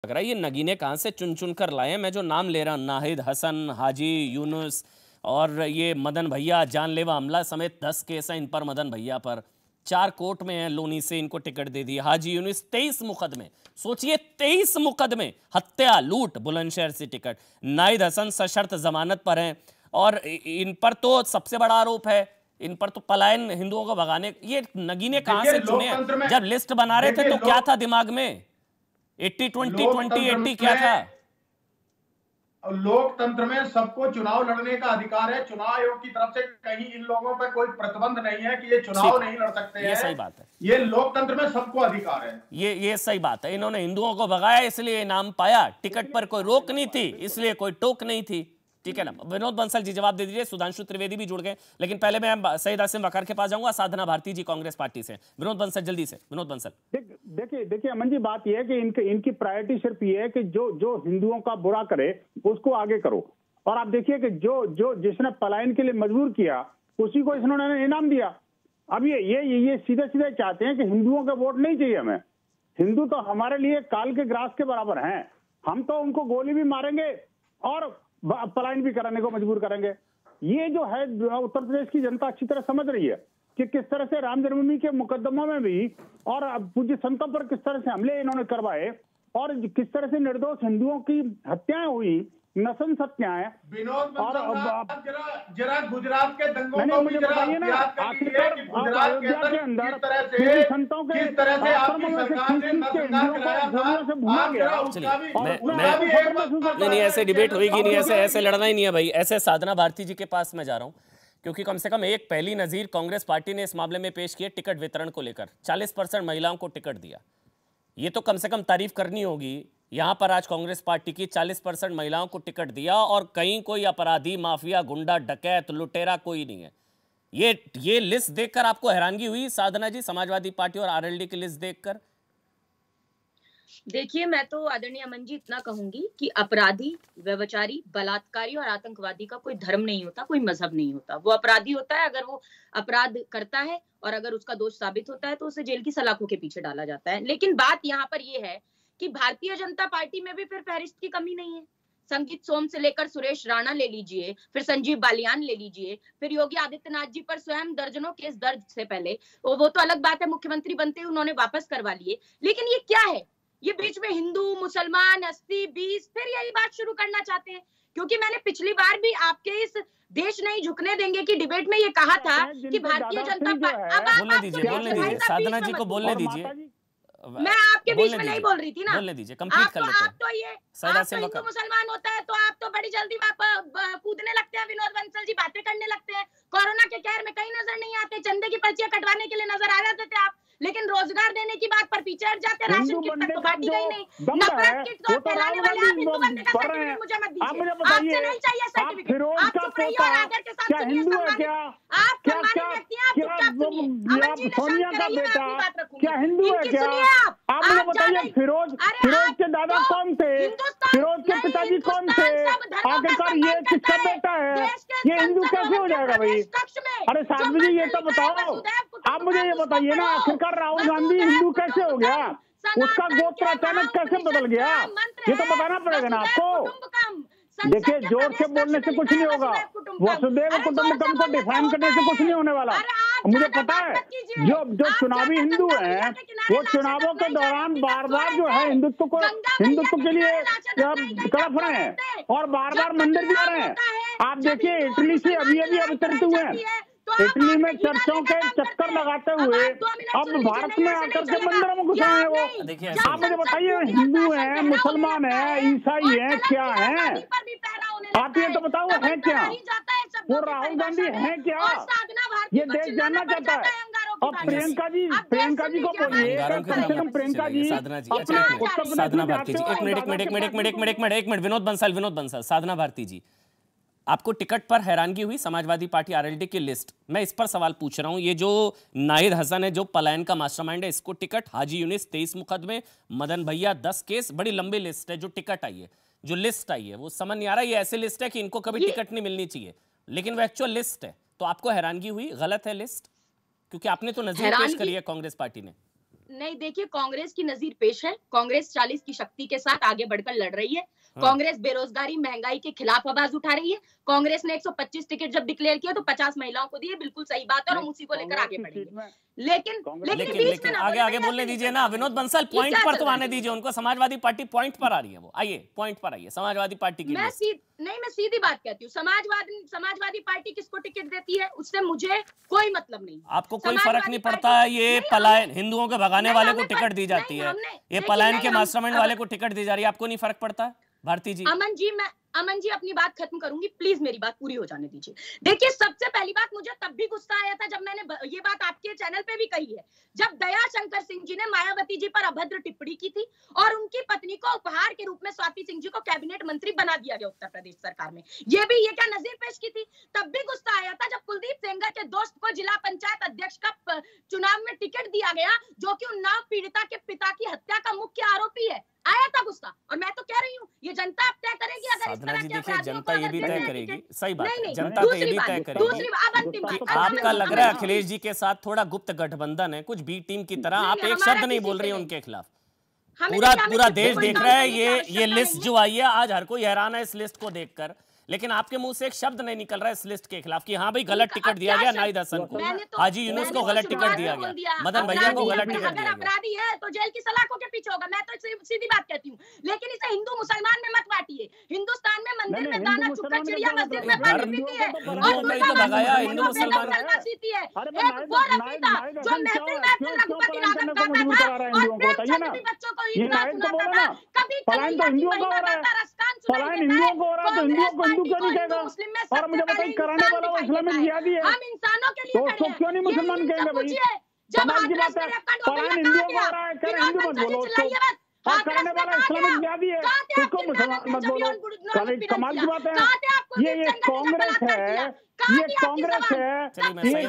लग रहा है ये नगीने कहाँ से चुन चुन कर लाए हैं। मैं जो नाम ले रहा हूँ, नाहिद हसन, हाजी यूनुस और ये मदन भैया, जानलेवा हमला समेत 10 केस हैं इन पर। मदन भैया पर 4 कोर्ट में हैं, लोनी से इनको टिकट दे दी। हाजी यूनुस 23 मुकदमे, सोचिए 23 मुकदमे, हत्या, लूट, बुलंदशहर से टिकट। नाहिद हसन सशर्त जमानत पर हैं और इन पर तो सबसे बड़ा आरोप है, इन पर तो पलायन, हिंदुओं को भगाने। ये नगीने कहाँ से चुने हैं? जब लिस्ट बना रहे थे तो क्या था दिमाग में? 80-20-20-80 क्या था? लोकतंत्र में सबको चुनाव लड़ने का अधिकार है। चुनाव आयोग की तरफ से कहीं इन लोगों पर कोई प्रतिबंध नहीं है कि ये चुनाव नहीं लड़ सकते हैं। ये सही बात है, ये लोकतंत्र में सबको अधिकार है। ये सही बात है। इन्होंने हिंदुओं को भगाया इसलिए इनाम पाया, टिकट पर कोई रोक नहीं थी इसलिए कोई टोक नहीं थी। ठीक है ना। विनोद बंसल जी जवाब दे दीजिए। सुधांशु त्रिवेदी भी जुड़ गए, लेकिन पहले मैं सईद आसिम वकार के पास जाऊंगा। साधना भारती जी कांग्रेस पार्टी से। विनोद बंसल जल्दी से। विनोद बंसल, देखिए अमन जी, बात यह है कि इनकी प्रायोरिटी सिर्फ ये है कि जो हिंदुओं का बुरा करे उसको आगे करो। और आप देखिए कि जो जिसने पलायन के लिए मजबूर किया उसी को इन्होंने इनाम दिया। अब ये सीधे सीधे चाहते हैं कि हिंदुओं का वोट नहीं चाहिए हमें। हिंदू तो हमारे लिए काल के ग्रास के बराबर हैं। हम तो उनको गोली भी मारेंगे और पलायन भी कराने को मजबूर करेंगे। ये जो है उत्तर प्रदेश की जनता अच्छी तरह समझ रही है कि किस तरह से राम जन्मभूमि के मुकदमों में भी और पूज्य संतों पर किस तरह से हमले इन्होंने करवाए और किस तरह से निर्दोष हिंदुओं की हत्याएं हुई, नसंस हत्याएं। विनोद जरा गुजरात के दंगों को मुझे बताइए ना, आखिरकार अयोध्या के अंदर पूज्य संतों के आश्रमों में से हिंदुओं को गोलियों से भूना गया। नहीं, ऐसे डिबेट होगी नहीं, ऐसे लड़ना ही नहीं है भाई। ऐसे साधना भारती जी के पास मैं जा रहा हूँ, क्योंकि कम से कम एक पहली नज़ीर कांग्रेस पार्टी ने इस मामले में पेश किए। टिकट वितरण को लेकर 40% महिलाओं को टिकट दिया। ये तो कम से कम तारीफ करनी होगी। यहां पर आज कांग्रेस पार्टी की 40% महिलाओं को टिकट दिया और कहीं कोई अपराधी, माफिया, गुंडा, डकैत, लुटेरा कोई नहीं है। ये लिस्ट देखकर आपको हैरानगी हुई साधना जी, समाजवादी पार्टी और आरएलडी की लिस्ट देखकर? देखिए, मैं तो आदरणीय अमन जी इतना कहूंगी कि अपराधी, व्यभिचारी, बलात्कारी और आतंकवादी का कोई धर्म नहीं होता, कोई मजहब नहीं होता। वो अपराधी होता है अगर वो अपराध करता है और अगर उसका दोष साबित होता है तो उसे जेल की सलाखों के पीछे डाला जाता है। लेकिन बात यहाँ पर ये है कि भारतीय जनता पार्टी में भी फिर फहरिस्त की कमी नहीं है। संगीत सोम से लेकर सुरेश राणा ले लीजिए, फिर संजीव बालियान ले लीजिए, फिर योगी आदित्यनाथ जी पर स्वयं दर्जनों केस दर्ज से पहले, वो तो अलग बात है, मुख्यमंत्री बनते उन्होंने वापस करवा लिए। लेकिन ये क्या है? ये बीच में हिंदू, मुसलमान, 80, 20 फिर यही बात शुरू करना चाहते हैं। क्योंकि मैंने पिछली बार भी आपके इस देश नहीं झुकने देंगे कि डिबेट में ये कहा था कि भारतीय जनता पार्टी। अब बोलने दीजिए साधना जी को बोलने दीजिए। मैं आपके बीच में नहीं बोल रही थी ना। बोलने दीजिए, कंप्लीट कर लेते हैं। आप तो हिंदू मुसलमान होता है तो आप तो बड़ी जल्दी कूदने लगते हैं। विनोद बंसल जी बातें करने लगते हैं। कोरोना के कहर में कहीं नजर नहीं आते, चंदे की पर्चियां कटवाने के लिए नजर आ जाते थे आप, लेकिन रोजगार देने की बात पर पीछे हट जाते। राशन किट तक तो बांटी गई नहीं। नफरत किट तो फैलाने वाले आप हिंदू बनने का सर्टिफिकेट मुझे मत दीजिए। आपसे नहीं चाहिए सर्टिफिकेट। आप चुप रहिए और आदर के साथ सुनिए। आप सम्मानित व्यक्ति हैं, आप चुपचाप सुनिए। अमन जी ने शांत कराइए, मैं अपनी बात रखूंगी। क्या हिंदू है क्या? आप मुझे बताइए, फिरोज के दादा कौन थे? फिरोज के पिताजी कौन थे? आखिरकार ये किसका बेटा है? ये हिंदू कैसे हो जाएगा भाई? अरे साहब जी ये तो बताओ, आप मुझे ये बताइए ना, आखिरकार राहुल गांधी हिंदू कैसे हो गया? उसका गोत्र अचानक कैसे बदल गया? ये तो बताना पड़ेगा ना आपको। देखिए, जोर से बोलने से कुछ नहीं होगा। वसुधैव कुटुंबकम को डिफाइन करने से कुछ नहीं होने वाला। मुझे पता है जो चुनावी हिंदू हैं वो चुनावों के दौरान बार बार जो है हिंदुत्व के लिए तड़प रहे हैं और बार बार मंदिर भी आ रहे हैं। आप देखिए, इटली से अभी अवतरित हुए हैं। इटली में चर्चों के चक्कर लगाते हुए अब भारत में आकर के मंदिरों में घुस रहे हैं वो। आप मुझे बताइए, हिंदू हैं, मुसलमान हैं, ईसाई हैं, क्या हैं? आप ये तो बताओ है क्या? वो राहुल गांधी है क्या? ये देश जानना चाहता है। और प्रियंका जी को बोलिए, कम से कम प्रियंका जी। साधना भारती जी, एक मिनट। विनोद बंसल, साधना भारती जी, आपको टिकट पर हैरानगी हुई? समाजवादी पार्टी आरएलडी की लिस्ट, मैं इस पर सवाल पूछ रहा हूं। ये जो नाहिद हसन है, जो पलायन का मास्टरमाइंड है, इसको टिकट, हाजी यूनुस 23 मुकदमे, मदन भैया 10 केस, बड़ी लंबी लिस्ट है। जो टिकट आई है, जो लिस्ट आई है, वो समझ नहीं आ रहा। ये ऐसी लिस्ट है कि इनको कभी टिकट नहीं मिलनी चाहिए, लेकिन वो एक्चुअल लिस्ट है। तो आपको हैरानगी हुई? गलत है लिस्ट? क्योंकि आपने तो नजर पेश करी है कांग्रेस पार्टी ने। नहीं, देखिए कांग्रेस की नजीर पेश है। कांग्रेस 40 की शक्ति के साथ आगे बढ़कर लड़ रही है। कांग्रेस बेरोजगारी महंगाई के खिलाफ आवाज उठा रही है। कांग्रेस ने 125 टिकट जब डिक्लेयर किया तो 50 महिलाओं को दिए, बिल्कुल सही बात है और हम उसी को लेकर आगे बढ़ेंगे। लेकिन आगे बोलने दीजिए ना विनोद बंसल, पॉइंट पर तो आने दीजिए उनको। समाजवादी पार्टी पॉइंट पर आ रही है, वो आइए पॉइंट पर आइए। समाजवादी पार्टी की मैं सीधी बात कहती हूँ, समाजवादी पार्टी किसको टिकट देती है उससे मुझे कोई मतलब नहीं। आपको कोई फर्क नहीं पड़ता? ये पलायन हिंदुओं को भगाने वाले को टिकट दी जाती है, ये पलायन के मास्टरमाइंड वाले को टिकट दी जा रही है, आपको नहीं फर्क पड़ता? भारती जी, अमन जी अपनी बात खत्म करूंगी, प्लीज मेरी बात पूरी हो जाने दीजिए। देखिए सबसे पहली बात, मुझे तब भी गुस्सा आया था जब मैंने ये बात आपके चैनल पे भी कही है, जब दया शंकर सिंह जी ने मायावती जी पर अभद्र टिप्पणी की थी और उनकी पत्नी को उपहार के रूप में स्वाति सिंह जी को कैबिनेट मंत्री बना दिया गया उत्तर प्रदेश सरकार में। ये क्या नजीर पेश की थी? तब भी गुस्सा आया था जब कुलदीप सेंगर के दोस्त को जिला पंचायत अध्यक्ष का चुनाव में टिकट दिया गया, जो कि उन्नाव पीड़िता के पिता की हत्या का मुख्य आरोपी है। आया था गुस्सा, और मैं तो कह रही हूँ ये जनता अब तय करेगी। अगर इस तरह के देखिए जनता ये भी तय करेगी, सही बात है, जनता तो ये भी तय करेगी। आपका लग रहा है अखिलेश जी के साथ थोड़ा गुप्त गठबंधन है, कुछ बी टीम की तरह। आप एक शब्द नहीं बोल रही है उनके खिलाफ, पूरा देश देख रहा है ये लिस्ट जो आई है। आज हर कोई हैरान है इस लिस्ट को देखकर, लेकिन आपके मुंह से एक शब्द नहीं निकल रहा है इस लिस्ट के खिलाफ कि हाँ भाई गलत टिकट दिया गया नाहिद हसन को, हाजी यूनुस को गलत टिकट दिया गया, मदन भैया को गलत टिकट दिया गया। अपराधी है तो जेल की सलाखों के पीछे होगा, मैं तो सीधी बात कहती हूँ। लेकिन इसे हिंदू मुसलमान में मत बांटिए। हिंदुस्तान में मंदिर में दाना चुपकर चिड़िया मस्जिद में पानी पीती है, तो भगाया हिंदू मुसलमान सीती है। एक वो रफीदा जो महफिल रघुपति राघव गाता था और प्रेमचंद बच्चों को ईद सुनाता था, कभी हिंदुओं को हो रहा है, हिंदुओं को हिंदू क्यों नहीं कहेगा? और मुझे बताइए कराने वाला वो इस्लामिक जिहादी है, हम इंसानों के लिए तो उसको क्यों नहीं मुसलमान कहेंगे भाई? समाज की बात है, पलायन हिंदुओं को हो रहा है, कह हिंदू मत बोलो उसको, और कराने वाला इस्लामिक जिहादी है उसको मुसलमान मत बोलो। कमाल की बात है, ये कांग्रेस है, ये कांग्रेस है, ये